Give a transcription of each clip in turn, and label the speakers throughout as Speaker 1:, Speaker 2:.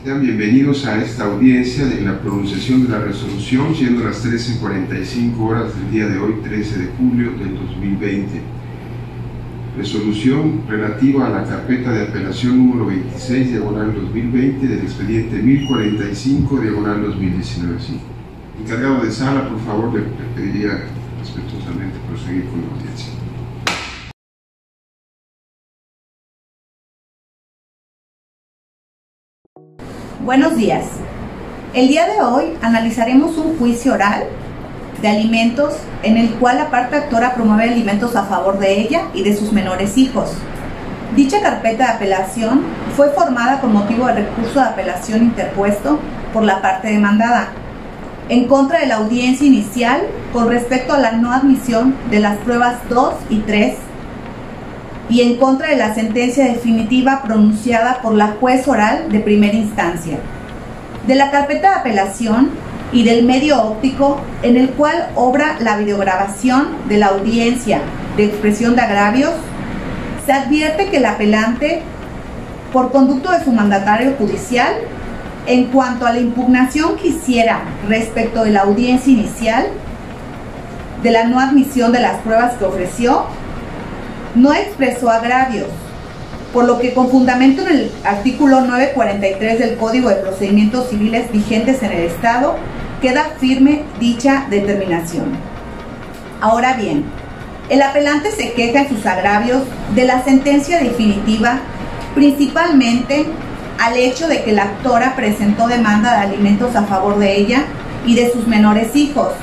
Speaker 1: Sean bienvenidos a esta audiencia de la pronunciación de la resolución, siendo las 13:45 horas del día de hoy, 13 de julio del 2020. Resolución relativa a la carpeta de apelación número 26, diagonal 2020, del expediente 1045, diagonal 2019. Sí. Encargado de sala, por favor, le pediría respetuosamente proseguir con la audiencia.
Speaker 2: Buenos días. El día de hoy analizaremos un juicio oral de alimentos en el cual la parte actora promueve alimentos a favor de ella y de sus menores hijos. Dicha carpeta de apelación fue formada con motivo del recurso de apelación interpuesto por la parte demandada en contra de la audiencia inicial con respecto a la no admisión de las pruebas 2 y 3 y en contra de la sentencia definitiva pronunciada por la juez oral de primera instancia. De la carpeta de apelación y del medio óptico en el cual obra la videograbación de la audiencia de expresión de agravios, se advierte que el apelante, por conducto de su mandatario judicial, en cuanto a la impugnación que hiciera respecto de la audiencia inicial, de la no admisión de las pruebas que ofreció, no expresó agravios, por lo que con fundamento en el artículo 943 del Código de Procedimientos Civiles vigentes en el Estado, queda firme dicha determinación. Ahora bien, el apelante se queja en sus agravios de la sentencia definitiva, principalmente al hecho de que la actora presentó demanda de alimentos a favor de ella y de sus menores hijos,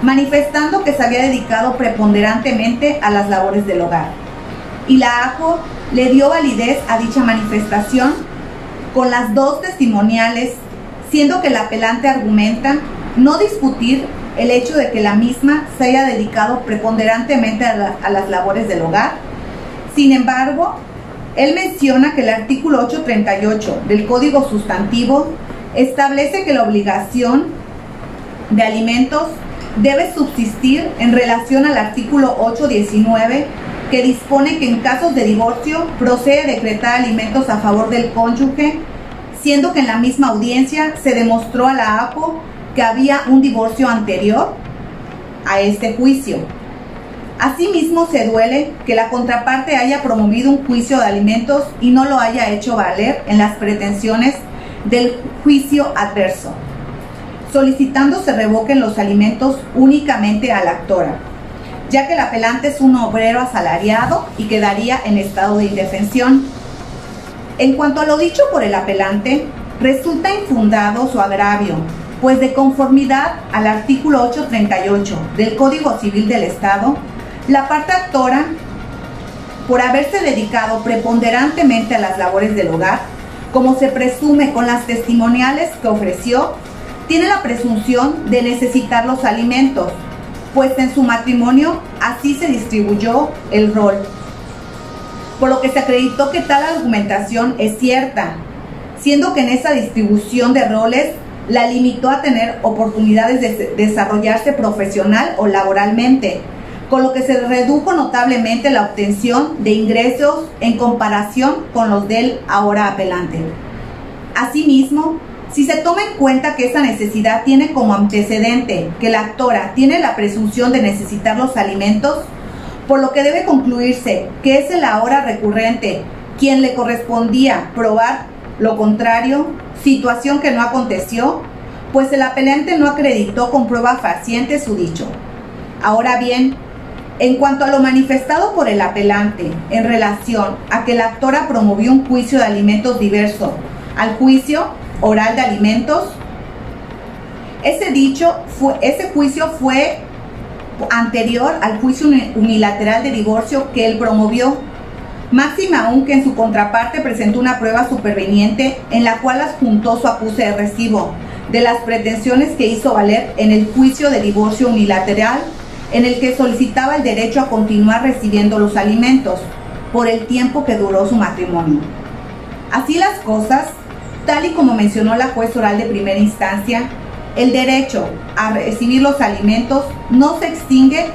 Speaker 2: manifestando que se había dedicado preponderantemente a las labores del hogar. Y la AJO le dio validez a dicha manifestación con las dos testimoniales, siendo que el apelante argumenta no discutir el hecho de que la misma se haya dedicado preponderantemente a las labores del hogar. Sin embargo, él menciona que el artículo 838 del Código Sustantivo establece que la obligación de alimentos debe subsistir en relación al artículo 819, que dispone que en casos de divorcio procede decretar alimentos a favor del cónyuge, siendo que en la misma audiencia se demostró a la APO que había un divorcio anterior a este juicio. Asimismo, se duele que la contraparte haya promovido un juicio de alimentos y no lo haya hecho valer en las pretensiones del juicio adverso, solicitando se revoquen los alimentos únicamente a la actora, ya que el apelante es un obrero asalariado y quedaría en estado de indefensión. En cuanto a lo dicho por el apelante, resulta infundado su agravio, pues de conformidad al artículo 838 del Código Civil del Estado, la parte actora, por haberse dedicado preponderantemente a las labores del hogar, como se presume con las testimoniales que ofreció, tiene la presunción de necesitar los alimentos, pues en su matrimonio así se distribuyó el rol, por lo que se acreditó que tal argumentación es cierta, siendo que en esa distribución de roles la limitó a tener oportunidades de desarrollarse profesional o laboralmente, con lo que se redujo notablemente la obtención de ingresos en comparación con los del ahora apelante. Asimismo, si se toma en cuenta que esa necesidad tiene como antecedente que la actora tiene la presunción de necesitar los alimentos, por lo que debe concluirse que es el ahora recurrente quien le correspondía probar lo contrario, situación que no aconteció, pues el apelante no acreditó con prueba fehaciente su dicho. Ahora bien, en cuanto a lo manifestado por el apelante en relación a que la actora promovió un juicio de alimentos diverso al juicio oral de alimentos, ese juicio fue anterior al juicio unilateral de divorcio que él promovió, máxima aún que en su contraparte presentó una prueba superveniente en la cual adjuntó su acuse de recibo de las pretensiones que hizo valer en el juicio de divorcio unilateral, en el que solicitaba el derecho a continuar recibiendo los alimentos, por el tiempo que duró su matrimonio. Así las cosas, tal y como mencionó la juez oral de primera instancia, el derecho a recibir los alimentos no se extingue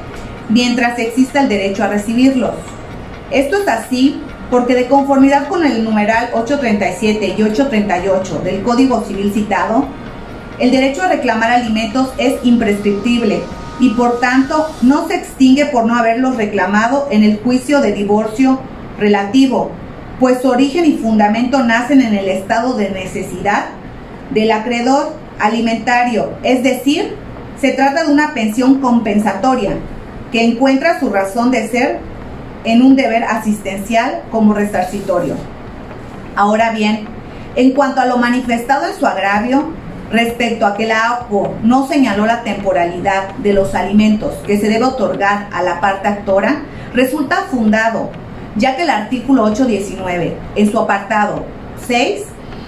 Speaker 2: mientras exista el derecho a recibirlos. Esto es así porque, de conformidad con el numeral 837 y 838 del Código Civil citado, el derecho a reclamar alimentos es imprescriptible y por tanto no se extingue por no haberlos reclamado en el juicio de divorcio relativo, pues su origen y fundamento nacen en el estado de necesidad del acreedor alimentario, es decir, se trata de una pensión compensatoria que encuentra su razón de ser en un deber asistencial como resarcitorio. Ahora bien, en cuanto a lo manifestado en su agravio, respecto a que la APO no señaló la temporalidad de los alimentos que se debe otorgar a la parte actora, resulta fundado, ya que el artículo 819, en su apartado 6,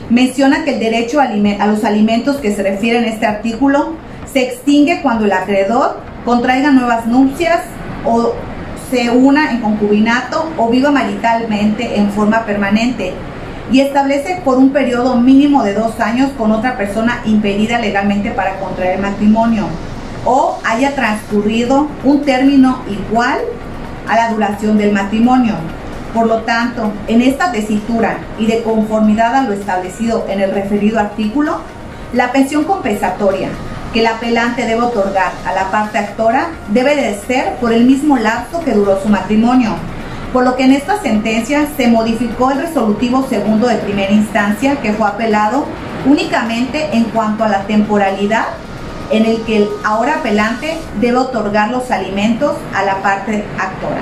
Speaker 2: menciona que el derecho a los alimentos que se refieren a este artículo se extingue cuando el acreedor contraiga nuevas nupcias o se una en concubinato o viva maritalmente en forma permanente, y establece por un periodo mínimo de 2 años con otra persona impedida legalmente para contraer matrimonio, o haya transcurrido un término igual a la duración del matrimonio. Por lo tanto, en esta tesitura y de conformidad a lo establecido en el referido artículo, la pensión compensatoria que el apelante debe otorgar a la parte actora debe de ser por el mismo lapso que duró su matrimonio, por lo que en esta sentencia se modificó el resolutivo segundo de primera instancia, que fue apelado únicamente en cuanto a la temporalidad en el que el ahora apelante debe otorgar los alimentos a la parte actora.